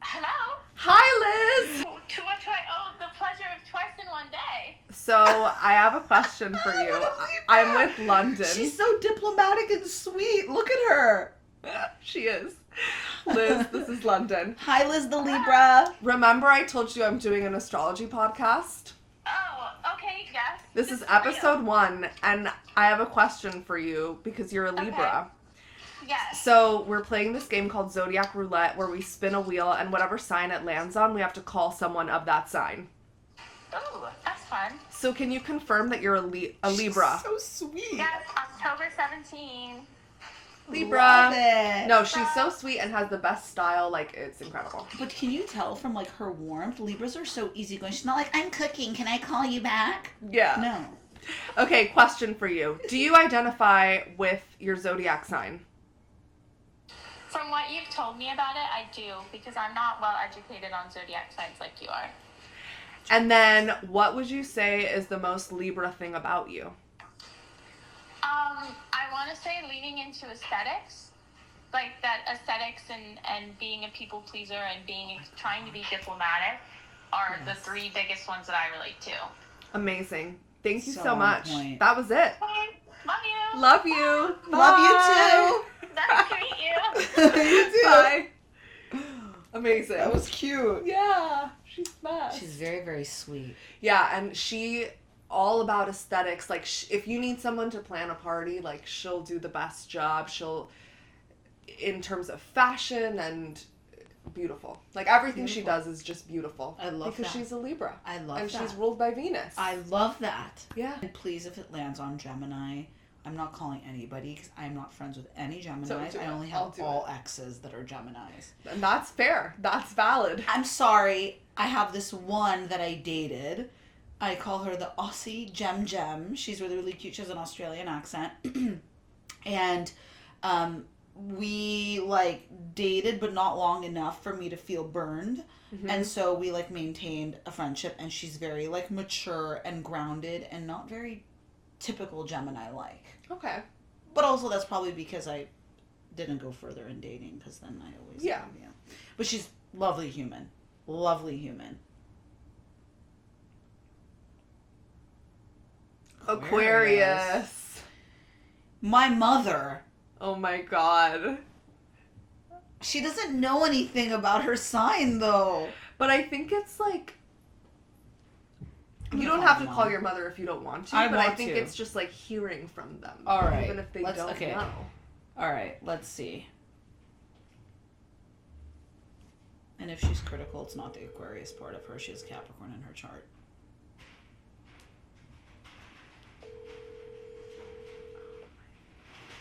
Hello? Hi, Liz! To which I owe the pleasure of twice in one day. So, I have a question for you. I'm with London. She's so diplomatic and sweet. Look at her. She is. Liz, this is London. Hi, Liz the Libra. Remember I told you I'm doing an astrology podcast? Oh, okay, yes. This is episode 1, and I have a question for you because you're a Libra. Yes. So we're playing this game called Zodiac Roulette where we spin a wheel, and whatever sign it lands on, we have to call someone of that sign. Oh, that's fun. So can you confirm that you're a Libra? She's so sweet. Yes, October 17. Libra. Love it. No, she's so sweet and has the best style. Like, it's incredible. But can you tell from like her warmth? Libras are so easygoing. She's not like, I'm cooking. Can I call you back? Yeah. No. Okay, question for you. Do you identify with your zodiac sign? From what you've told me about it, I do, because I'm not well educated on zodiac signs like you are. And then, what would you say is the most Libra thing about you? I want to say leaning into aesthetics, like that aesthetics and being a people pleaser and trying to be diplomatic are the 3 biggest ones that I relate to. Amazing. Thank you So so on much. point. That was it. Love you. Love you. Love you Bye. Nice to meet you. You too. Bye. Amazing. That was cute. Yeah, she's best. She's very, very sweet. Yeah, and she all about aesthetics. Like, if you need someone to plan a party, like, she'll do the best job. She'll, in terms of fashion and beautiful. Like, everything she does is just beautiful. I love because that. she's a Libra. I love and that. she's ruled by Venus. I love that. Yeah. And please, if it lands on Gemini, I'm not calling anybody because I'm not friends with any Geminis. Don't do I it. only I'll have do all exes that are Geminis. And that's fair. That's valid. I'm sorry. I have this one that I dated. I call her the Aussie Gem. She's really, really cute. She has an Australian accent. And we, like, dated, but not long enough for me to feel burned. Mm-hmm. And so we, like, maintained a friendship. And she's very, like, mature and grounded and not very typical Gemini-like. Okay. But also that's probably because I didn't go further in dating, because then I always... Yeah. But she's lovely human. Lovely human. Aquarius. My mother. Oh my god. She doesn't know anything about her sign, though. But I think it's like... You don't have to call your mother if you don't want to, but I think it's just like hearing from them. All right. Even if they don't know. All right, let's see. And if she's critical, it's not the Aquarius part of her. She has Capricorn in her chart.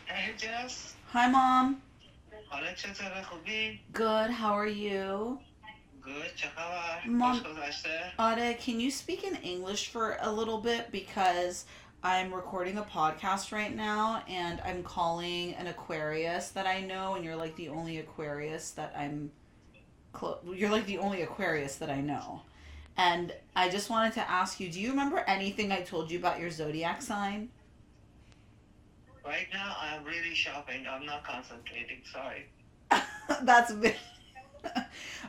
Hey Jess. Hi, Mom. حالت چطوره خوبی؟ Good, how are you? Good. چه خبر؟ Mom. خوش گذشته؟ Ade, can you speak in English for a little bit? Because I'm recording a podcast right now, and I'm calling an Aquarius that I know, and you're like the only Aquarius that you're like the only Aquarius that I know. And I just wanted to ask you, do you remember anything I told you about your zodiac sign? Right now I'm really shopping. I'm not concentrating. Sorry. That's big.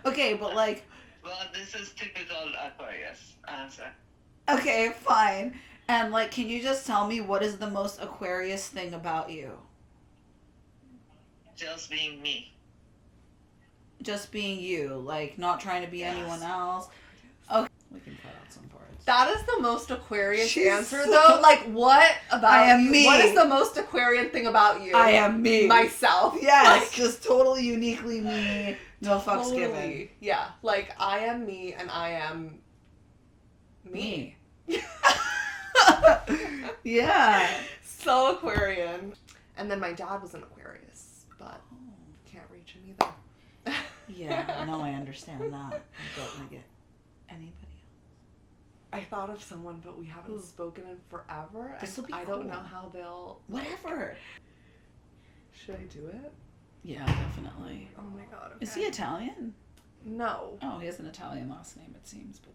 Okay, but like... Well, this is typical Aquarius answer. Okay, fine. And like, can you just tell me what is the most Aquarius thing about you? Just being me. Just being you, like not trying to be Yes. anyone else. Okay, we can cut out some parts. That is the most Aquarius She's answer, so- though. Like, what about I am you? me. What is the most Aquarian thing about you? I am me. Myself. Yes, Like, just totally uniquely me. No fucks given. totally. Yeah. Like, I am me and I am me. Yeah. So Aquarian. And then my dad was an Aquarius, but can't reach him either. Yeah, no, I understand that. I get anybody else. I thought of someone, but we haven't spoken in forever. This'll be I don't cool. know how they'll... Whatever. Should I do it? Yeah, definitely. Oh my god. Okay. Is he Italian? No. Oh, he has an Italian last name, it seems. But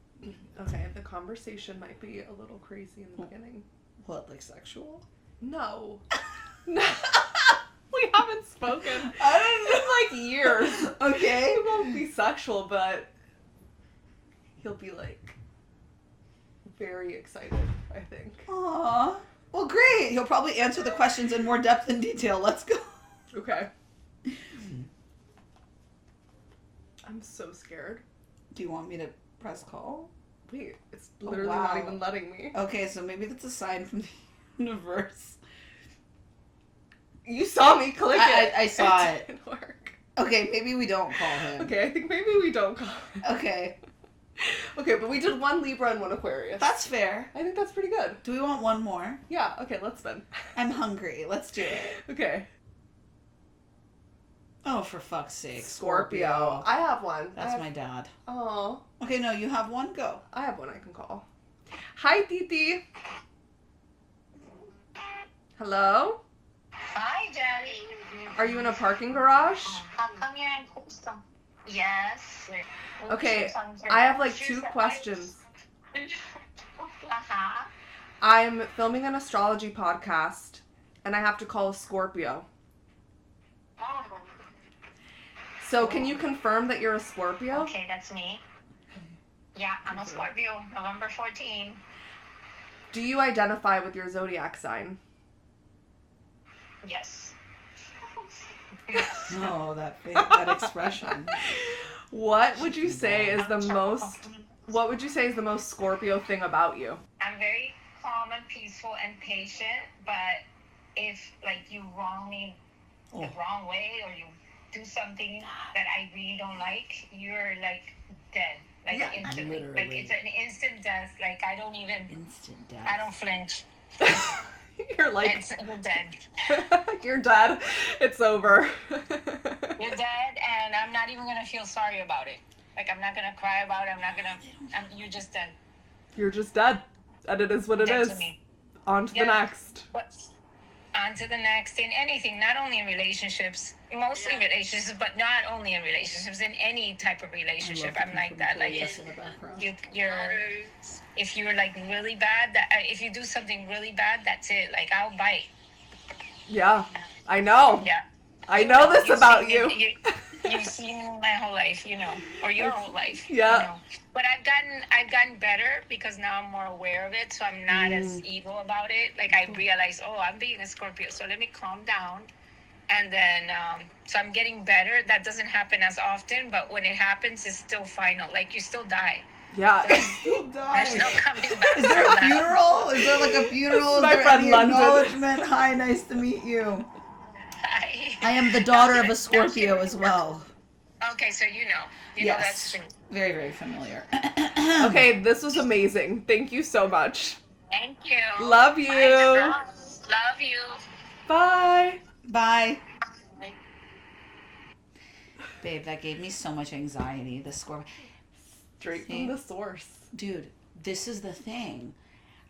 Okay, the conversation might be a little crazy in the beginning. what, like sexual? No. No. We haven't spoken I in like years. Okay. It won't be sexual, but he'll be like very excited, I think. Aww. Well, great. He'll probably answer the questions in more depth and detail. Let's go. Okay. I'm so scared. Do you want me to press call? Wait, it's literally wow. not even letting me. Okay, so maybe that's a sign from the universe. You saw me click it. I saw It didn't work. Okay, maybe we don't call him. Okay, I think maybe we don't call him. Okay, Okay, but we did one Libra and one Aquarius. that's fair. I think that's pretty good. Do we want one more? Yeah, okay, let's spin. I'm hungry. Let's do it. Okay. Oh, for fuck's sake. Scorpio. I have one. That's my dad. Oh, Okay, no, you have one? Go. I have one I can call. Hi, Titi. Hello? Hi, Daddy. Are you in a parking garage? How come you're in Coastal? Yes. Okay, I have like 2 questions. Uh-huh. I'm filming an astrology podcast, and I have to call a Scorpio. Oh. So can you confirm that you're a Scorpio? Okay, that's me. Yeah, I'm a Scorpio, November 14. Do you identify with your zodiac sign? Yes. Oh, that expression. What would you say is the most Scorpio thing about you? I'm very calm and peaceful and patient, but if like you wrong me the wrong way or you do something that I really don't like, you're like dead. Like instantly. Literally. Like it's an instant death. Like I don't even Instant death. I don't flinch. You're like, It's you're dead. you're dead. It's over. You're dead, and I'm not even gonna feel sorry about it. Like I'm not gonna cry about it. You're just dead. You're just dead. And it is what it Dead is. to me. On to the next. But on to the next, in anything, not only in relationships, mostly relationships, but not only in relationships, in any type of relationship. I'm like that. Like if you're like really bad, if you do something really bad, that's it. Like I'll bite. Yeah, I know. Yeah. I know this about you. You've seen my whole life, or your whole life. Yeah. But I've gotten better because now I'm more aware of it, so I'm not as evil about it. Like I realize, I'm being a Scorpio, so let me calm down. And then, so I'm getting better. That doesn't happen as often, but when it happens, it's still final. Like you still die. Yeah. There's no coming back. Is there a funeral? Is there like a funeral? Is My there friend any London. acknowledgement? Hi, nice to meet you. I am the daughter of a Scorpio as well. Okay, so you know that's true. Very, very familiar. Okay, this was amazing. Thank you so much. Thank you. Love you. Love you. Bye. Bye. Babe, that gave me so much anxiety. The Scorpio. Straight from the source. Dude, this is the thing.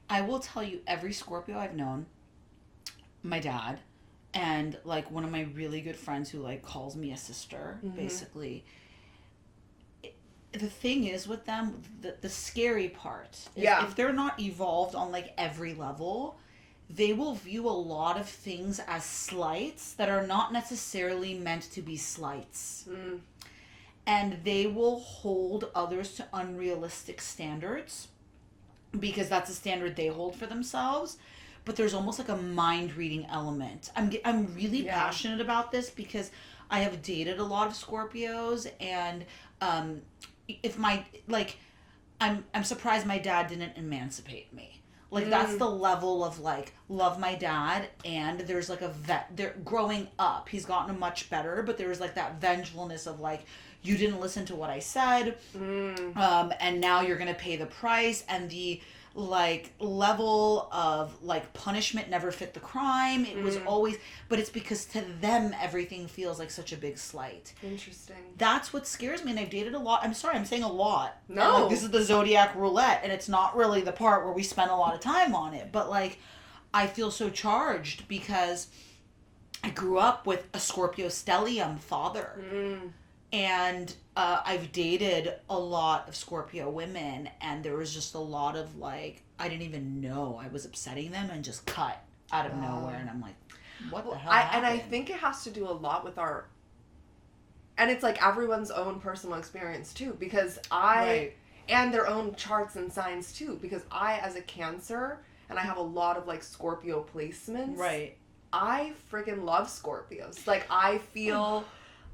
I will tell you, every Scorpio I've known, my dad, and like one of my really good friends who like calls me a sister, basically. The thing is with them, the scary part is if they're not evolved on like every level, they will view a lot of things as slights that are not necessarily meant to be slights. And they will hold others to unrealistic standards because that's a standard they hold for themselves. But there's almost like a mind reading element. I'm really passionate about this because I have dated a lot of Scorpios, and I'm surprised my dad didn't emancipate me. Like that's the level of like love my dad, and there's like they're growing up. He's gotten much better, but there's like that vengefulness of like, you didn't listen to what I said, and now you're gonna pay the price, and the like level of like punishment never fit the crime. It was always, but it's because to them everything feels like such a big slight. Interesting. That's what scares me, and I've dated a lot. I'm sorry, I'm saying a lot. No. And, like, this is the Zodiac Roulette, and it's not really the part where we spend a lot of time on it, but like I feel so charged because I grew up with a Scorpio stellium father. And I've dated a lot of Scorpio women, and there was just a lot of like, I didn't even know I was upsetting them and just cut out of nowhere. And I'm like, what the hell happened? And I think it has to do a lot with and it's like everyone's own personal experience too, because and their own charts and signs too, because I, as a Cancer, and I have a lot of like Scorpio placements. Right. I friggin' love Scorpios. Like I feel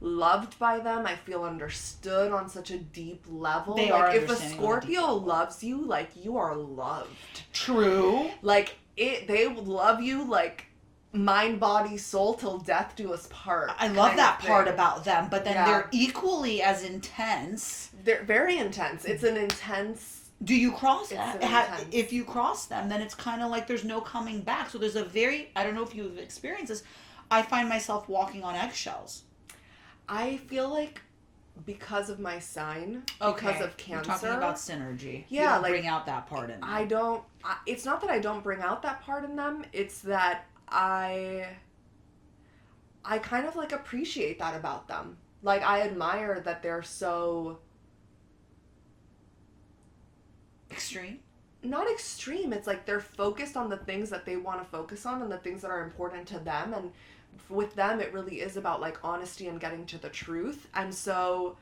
loved by them. I feel understood on such a deep level. They like are if a understanding Scorpio loves you, like you are loved. True. Like they will love you like mind, body, soul till death do us part. I love that part about them, but then Yeah. they're equally as intense. They're very intense. It's an intense. Do you cross It's that? so intense. If you cross them, then it's kind of like there's no coming back. So there's I don't know if you've experienced this, I find myself walking on eggshells. I feel like because of my sign, because of Cancer. You're talking about synergy. Yeah, you don't like, bring out that part in them. It's not that I don't bring out that part in them. It's that I kind of like appreciate that about them. Like I admire that they're so Extreme? Not extreme. It's like they're focused on the things that they want to focus on and the things that are important to them. And with them, it really is about like honesty and getting to the truth. And so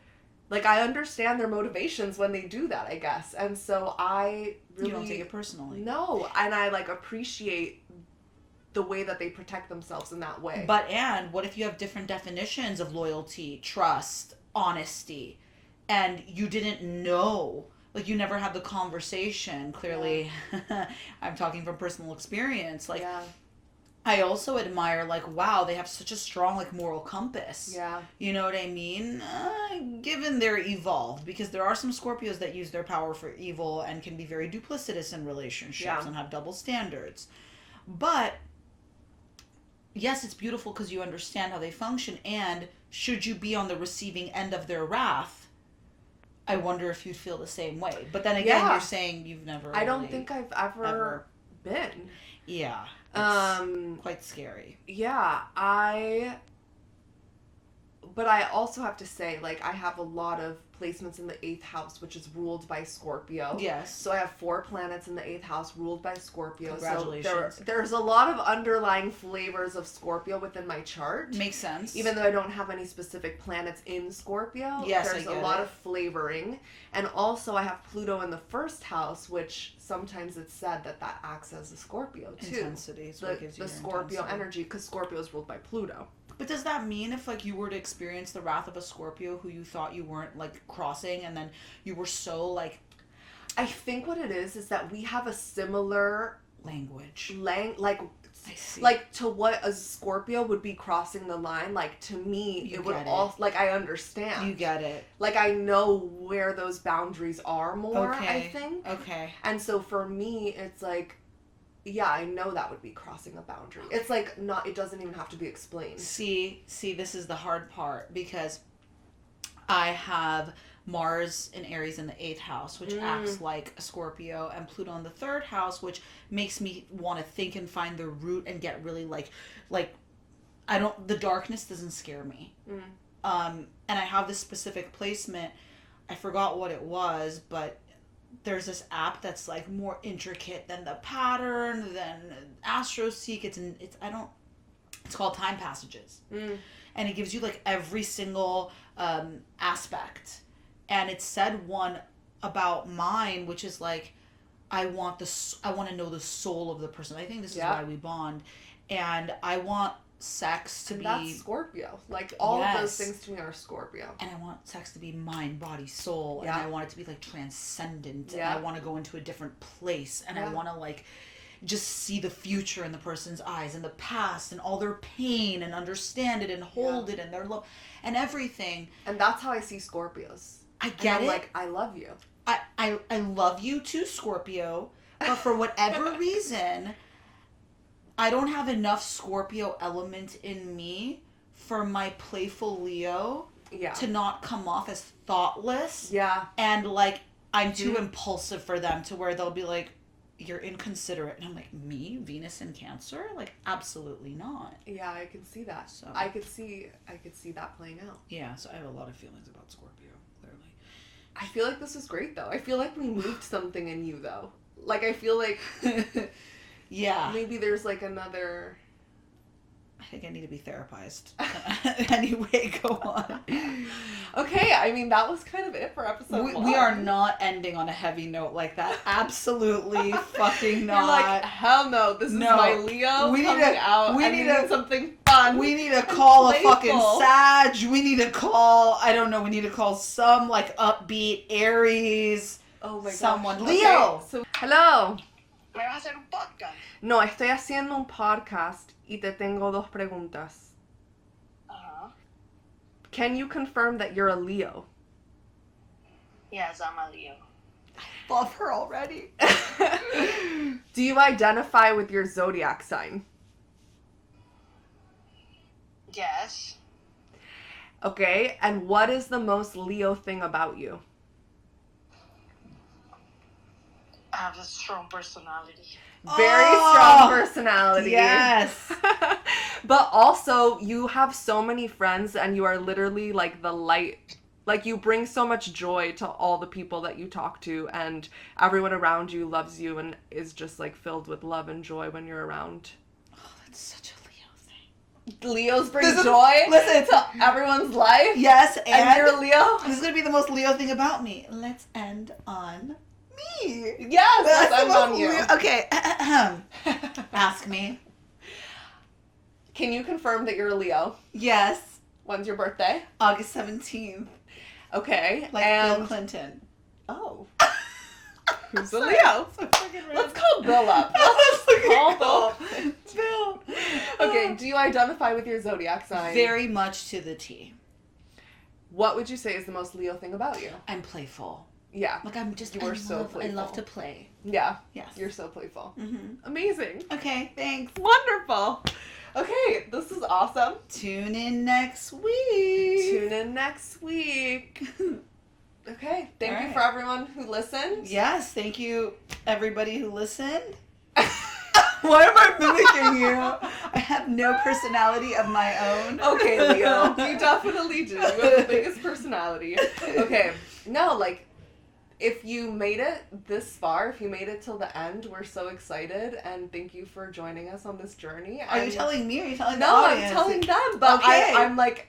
like I understand their motivations when they do that, I guess. And so I really... You don't take it personally. No. And I like appreciate the way that they protect themselves in that way. But what if you have different definitions of loyalty, trust, honesty, and you didn't know, like you never had the conversation? Clearly, I'm talking from personal experience. Like, I also admire, like, wow, they have such a strong, like, moral compass. Yeah. You know what I mean? Given they're evolved, because there are some Scorpios that use their power for evil and can be very duplicitous in relationships and have double standards. But, yes, it's beautiful because you understand how they function, and should you be on the receiving end of their wrath, I wonder if you'd feel the same way. But then again, you're saying you've never I don't think I've ever been. Yeah. It's quite scary. Yeah, but I also have to say, like, I have a lot of placements in the 8th house, which is ruled by Scorpio. Yes. So I have 4 planets in the 8th house ruled by Scorpio. Congratulations. So there's a lot of underlying flavors of Scorpio within my chart. Makes sense. Even though I don't have any specific planets in Scorpio, there's a lot of flavoring. And also I have Pluto in the 1st house, which sometimes it's said that acts as a Scorpio too. Intensity is what gives you the Scorpio intensity. energy, because Scorpio is ruled by Pluto. But does that mean if, like, you were to experience the wrath of a Scorpio who you thought you weren't, like, crossing, and then you were so, like... I think what it is that we have a similar... language. I see. Like, to what a Scorpio would be crossing the line, like, to me, it would all... Like, I understand. You get it. Like, I know where those boundaries are more, I think. Okay. And so for me, it's like... Yeah, I know that would be crossing a boundary. It's like it doesn't even have to be explained. See, this is the hard part, because I have Mars in Aries in the 8th house, which acts like a Scorpio, and Pluto in the 3rd house, which makes me want to think and find the root and get really like the darkness doesn't scare me. And I have this specific placement. I forgot what it was, but there's this app that's like more intricate than the pattern, than Astroseek. It's called Time Passages. And it gives you like every single aspect. And it said one about mine, which is like, I want to know the soul of the person. I think this is why we bond. And I want sex to be... That's Scorpio. Like, all of those things to me are Scorpio. And I want sex to be mind, body, soul. And I want it to be, like, transcendent. And I want to go into a different place. And I want to, like, just see the future in the person's eyes and the past and all their pain and understand it and hold it and their love and everything. And that's how I see Scorpios. I get it. Like, I love you. I love you too, Scorpio. But for whatever reason... I don't have enough Scorpio element in me for my playful Leo to not come off as thoughtless. Yeah. And, like, I'm too impulsive for them to where they'll be like, you're inconsiderate. And I'm like, me? Venus in Cancer? Like, absolutely not. Yeah, I can see that. So I could see that playing out. Yeah, so I have a lot of feelings about Scorpio, clearly. I feel like this was great, though. I feel like we moved something in you, though. Like, I feel like... Yeah. Maybe there's like another... I think I need to be therapized. Anyway, go on. Okay, I mean, that was kind of it for episode 1. We are not ending on a heavy note like that. Absolutely fucking not. You're like, hell no, this is my Leo we need something fun. We need to call a fucking Sag. We need to call, I don't know, we need to call some like upbeat Aries. Oh my god. Someone. Leo! Okay, so, hello. ¿Me vas a hacer un podcast? No, estoy haciendo un podcast y te tengo 2 preguntas. Can you confirm that you're a Leo? Yes, I'm a Leo. I love her already. Do you identify with your zodiac sign? Yes. Okay, and what is the most Leo thing about you? I have a strong personality. Very strong personality. Yes. But also, you have so many friends and you are literally like the light. Like, you bring so much joy to all the people that you talk to, and everyone around you loves you and is just like filled with love and joy when you're around. Oh, that's such a Leo thing. Leos bring joy to everyone's life. Yes, and you're a Leo. This is going to be the most Leo thing about me. Let's end on... me. Yes, let's end on you. Okay. Ask me. Can you confirm that you're a Leo? Yes. When's your birthday? August 17th. Okay. Like Bill Clinton. Oh. who's a Leo. So fucking Let's call Bill up. Call Bill. Okay, do you identify with your zodiac sign? Very much to the T. What would you say is the most Leo thing about you? I'm playful. Yeah. Like I'm just. You are so playful. I love to play. Yeah. Yes. You're so playful. Mm-hmm. Amazing. Okay. Thanks. Wonderful. Okay, this is awesome. Tune in next week. Tune in next week. Okay, thank you right. for everyone who listened. Yes. Thank you, everybody who listened. Why am I mimicking you? I have no personality of my own. Okay, Leo. You definitely do. You have the biggest personality. Okay. No, like, if you made it this far, if you made it till the end, we're so excited, and thank you for joining us on this journey. Are you telling me or are you telling the No, audience? I'm telling them, but Okay. I'm like,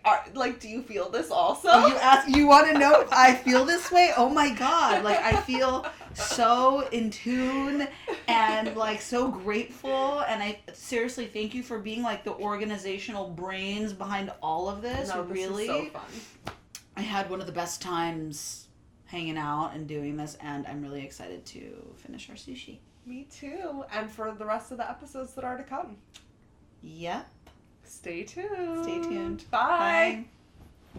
do you feel this also? Oh, you want to know if I feel this way? Oh my God. Like, I feel so in tune and like so grateful. And I seriously thank you for being like the organizational brains behind all of this. No, this Really. is so fun. I had one of the best times hanging out and doing this, and I'm really excited to finish our sushi. Me too. And for the rest of the episodes that are to come. Yep. Stay tuned. Stay tuned. Bye. Bye.